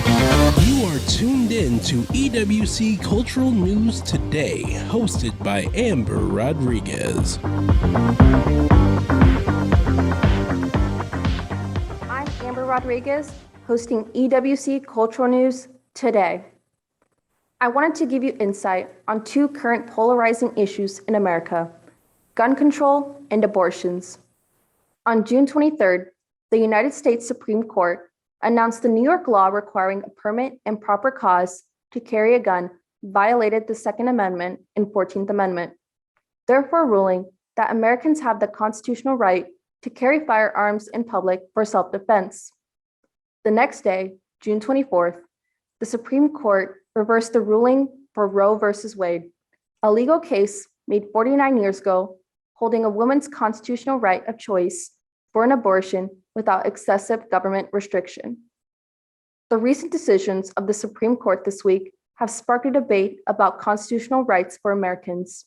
You are tuned in to EWC Cultural News Today, hosted by Amber Rodriguez. I'm Amber Rodriguez, hosting EWC Cultural News Today. I wanted to give you insight on two current polarizing issues in America: gun control and abortions. On June 23rd, the United States Supreme Court announced the New York law requiring a permit and proper cause to carry a gun violated the Second Amendment and 14th Amendment, therefore ruling that Americans have the constitutional right to carry firearms in public for self-defense. The next day, June 24th, the Supreme Court reversed the ruling for Roe v. Wade, a legal case made 49 years ago, holding a woman's constitutional right of choice for an abortion without excessive government restriction. The recent decisions of the Supreme Court this week have sparked a debate about constitutional rights for Americans,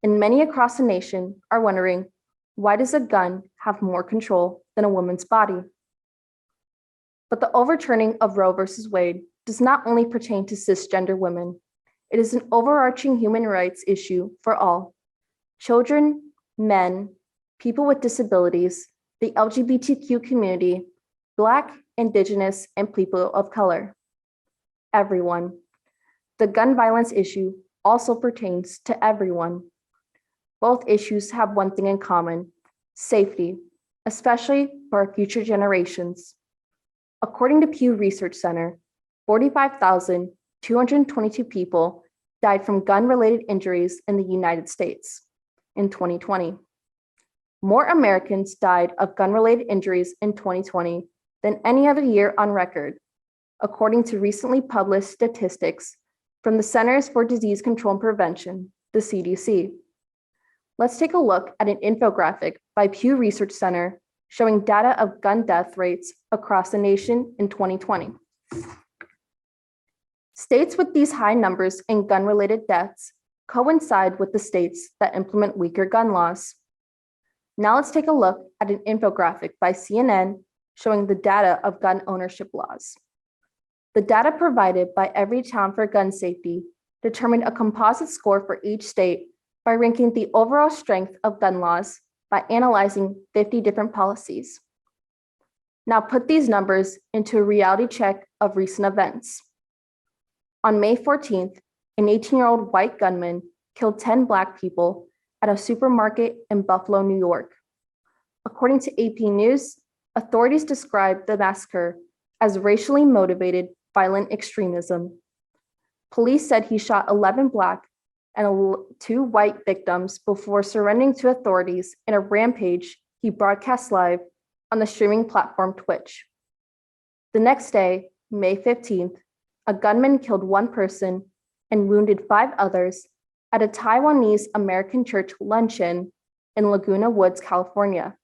and many across the nation are wondering, why does a gun have more control than a woman's body? But the overturning of Roe v. Wade does not only pertain to cisgender women. It is an overarching human rights issue for all: children, men, people with disabilities, the LGBTQ community, Black, Indigenous, and people of color. Everyone. The gun violence issue also pertains to everyone. Both issues have one thing in common: safety, especially for our future generations. According to Pew Research Center, 45,222 people died from gun-related injuries in the United States in 2020. More Americans died of gun-related injuries in 2020 than any other year on record, according to recently published statistics from the Centers for Disease Control and Prevention, the CDC. Let's take a look at an infographic by Pew Research Center showing data of gun death rates across the nation in 2020. States with these high numbers in gun-related deaths coincide with the states that implement weaker gun laws. Now let's take a look at an infographic by CNN showing the data of gun ownership laws. The data provided by Everytown for Gun Safety determined a composite score for each state by ranking the overall strength of gun laws by analyzing 50 different policies. Now put these numbers into a reality check of recent events. On May 14th, an 18-year-old white gunman killed 10 Black people at a supermarket in Buffalo, New York. According to AP News, authorities described the massacre as racially motivated violent extremism. Police said he shot 11 Black and 2 white victims before surrendering to authorities in a rampage he broadcast live on the streaming platform Twitch. The next day, May 15th, a gunman killed 1 person and wounded 5 others at a Taiwanese American church luncheon in Laguna Woods, California.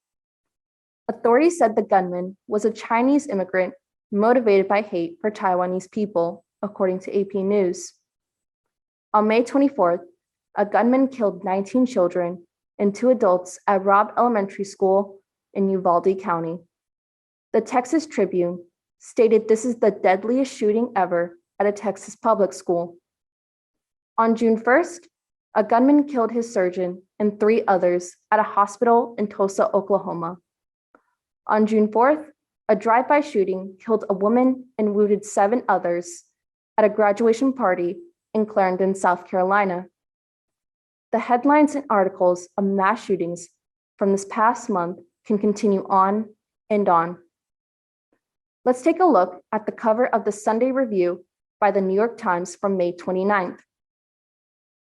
Authorities said the gunman was a Chinese immigrant motivated by hate for Taiwanese people, according to AP News. On May 24th, a gunman killed 19 children and 2 adults at Robb Elementary School in Uvalde County. The Texas Tribune stated this is the deadliest shooting ever at a Texas public school. On June 1st, a gunman killed his surgeon and 3 others at a hospital in Tulsa, Oklahoma. On June 4th, a drive-by shooting killed a woman and wounded 7 others at a graduation party in Clarendon, South Carolina. The headlines and articles of mass shootings from this past month can continue on and on. Let's take a look at the cover of the Sunday Review by the New York Times from May 29th.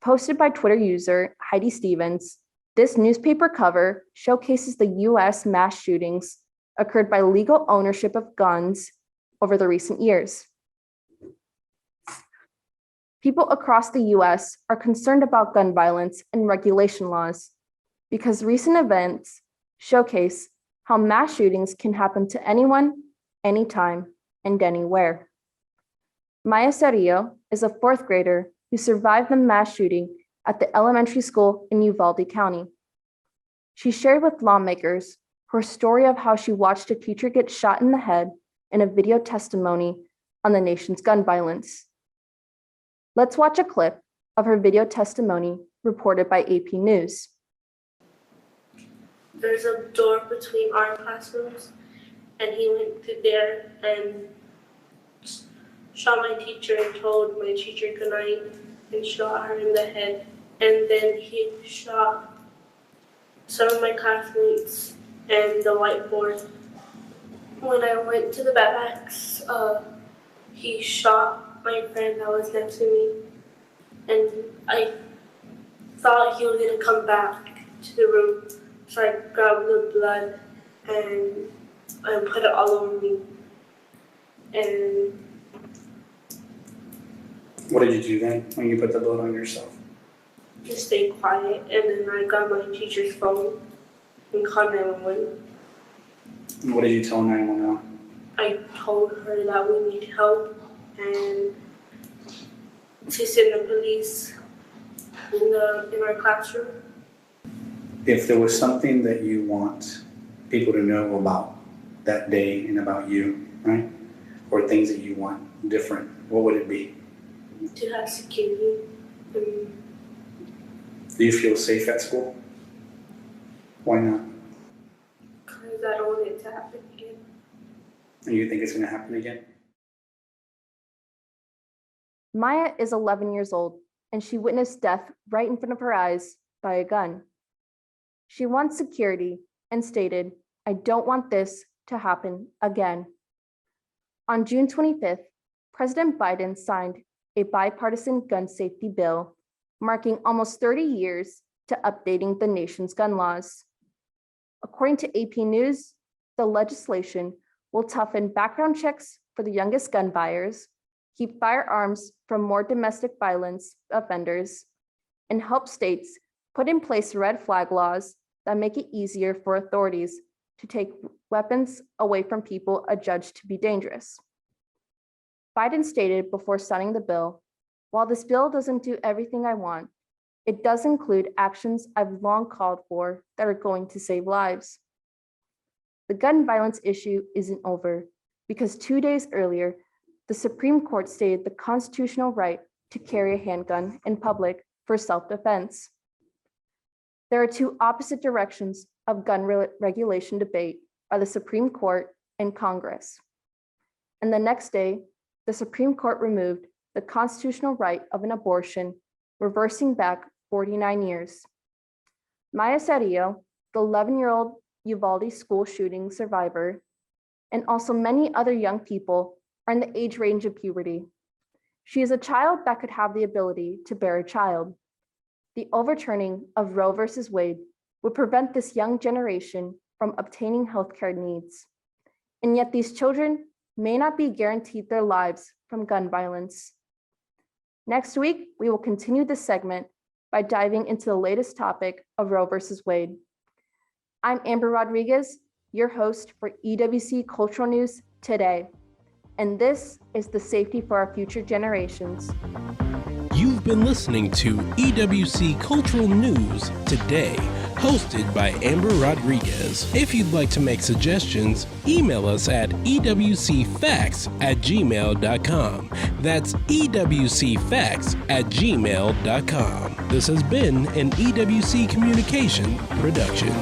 Posted by Twitter user Heidi Stevens, this newspaper cover showcases the US mass shootings occurred by legal ownership of guns over the recent years. People across the US are concerned about gun violence and regulation laws because recent events showcase how mass shootings can happen to anyone, anytime, and anywhere. Maya Cerrillo is a 4th grader who survived the mass shooting at the elementary school in Uvalde County. She shared with lawmakers her story of how she watched a teacher get shot in the head in a video testimony on the nation's gun violence. Let's watch a clip of her video testimony reported by AP News. There's a door between our classrooms, and he went through there and shot my teacher and told my teacher goodnight and shot her in the head. And then he shot some of my classmates and the whiteboard. When I went to the barracks, he shot my friend that was next to me, and I thought he was going to come back to the room, so I grabbed the blood and put it all over me. And what did you do then when you put the blood on yourself? just stay quiet, and then I got my teacher's phone and called 911. And what did you tell 911? I told her that we need help and to send the police in our classroom. If there was something that you want people to know about that day and about you, right? Or things that you want different, what would it be? To have security. Do you feel safe at school? Why not? Because I don't want it to happen again. And you think it's going to happen again? Maya is 11 years old, and she witnessed death right in front of her eyes by a gun. She wants security and stated, "I don't want this to happen again." On June 25th, President Biden signed a bipartisan gun safety bill, marking almost 30 years to updating the nation's gun laws. According to AP News, the legislation will toughen background checks for the youngest gun buyers, keep firearms from more domestic violence offenders, and help states put in place red flag laws that make it easier for authorities to take weapons away from people adjudged to be dangerous. Biden stated before signing the bill, "While this bill doesn't do everything I want, it does include actions I've long called for that are going to save lives." The gun violence issue isn't over because 2 days earlier, the Supreme Court stated the constitutional right to carry a handgun in public for self-defense. There are two opposite directions of gun regulation debate by the Supreme Court and Congress. And the next day, the Supreme Court removed the constitutional right of an abortion, reversing back 49 years. Maya Sarillo, the 11-year-old Uvalde school shooting survivor, and also many other young people are in the age range of puberty. She is a child that could have the ability to bear a child. The overturning of Roe versus Wade would prevent this young generation from obtaining healthcare needs. And yet these children may not be guaranteed their lives from gun violence. Next week, we will continue this segment by diving into the latest topic of Roe versus Wade. I'm Amber Rodriguez, your host for EWC Cultural News Today, and this is the Safety for Our Future Generations. You've been listening to EWC Cultural News Today, hosted by Amber Rodriguez. If you'd like to make suggestions, email us at ewcfacts@gmail.com. That's ewcfacts@gmail.com. This has been an EWC Communication production.